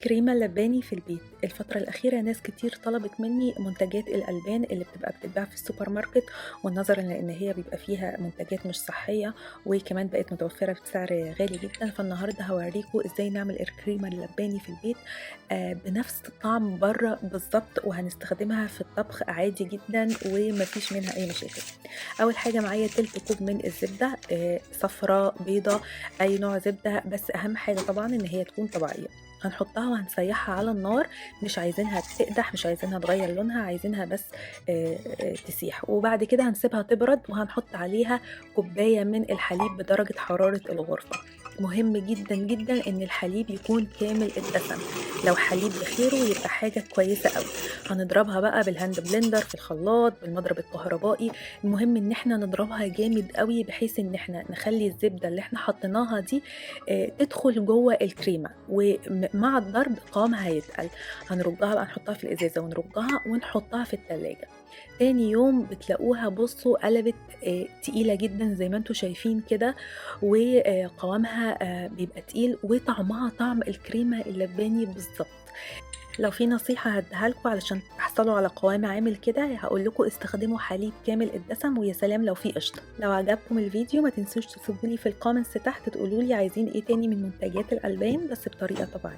كريمة لباني في البيت. الفترة الأخيرة ناس كتير طلبت مني منتجات الألبان اللي بتبقى بتتباع في السوبر ماركت، ونظرا لأن هي بيبقى فيها منتجات مش صحية وكمان بقت متوفرة بسعر غالي جدا، فالنهاردة هوريكم ازاي نعمل الكريمة اللباني في البيت بنفس طعم بره بالظبط، وهنستخدمها في الطبخ عادي جدا ومفيش منها أي مشاكل. أول حاجة معايا تلت كوب من الزبدة، صفراء بيضة أي نوع زبدة، بس أهم حاجة طبعا إن هي تكون طبيعية. هنحطها وهنسيحها على النار، مش عايزينها تقدح، مش عايزينها تغير لونها، عايزينها بس تسيح. وبعد كده هنسيبها تبرد وهنحط عليها كوباية من الحليب بدرجة حرارة الغرفة. مهم جدا جدا ان الحليب يكون كامل الدسم، لو حليب بخيره يبقى حاجة كويسة قوي. هنضربها بقى بالهاند بلندر، في الخلاط، بالمضرب الكهربائي. المهم ان احنا نضربها جامد قوي بحيث ان احنا نخلي الزبدة اللي احنا حطيناها دي تدخل جوه الكريمة، ومع الضرب قوامها هيتقل. هنرجها بقى، نحطها في الازازة ونرجها ونحطها في التلاجة. تاني يوم بتلاقوها بصوا قلبت تقيلة جدا زي ما انتوا شايفين كده، وقوامها بيبقى تقيل وطعمها طعم الكريمة اللباني بالظبط. لو في نصيحة هديها لكم علشان تحصلوا على قوام عامل كده، هقول لكم استخدموا حليب كامل الدسم، ويا سلام لو في قشطة. لو عجبكم الفيديو ما تنسوش تسيبوا لي في الكومنتس تحت تقولوا لي عايزين ايه تاني من منتجات الألبان بس بطريقة طبيعية.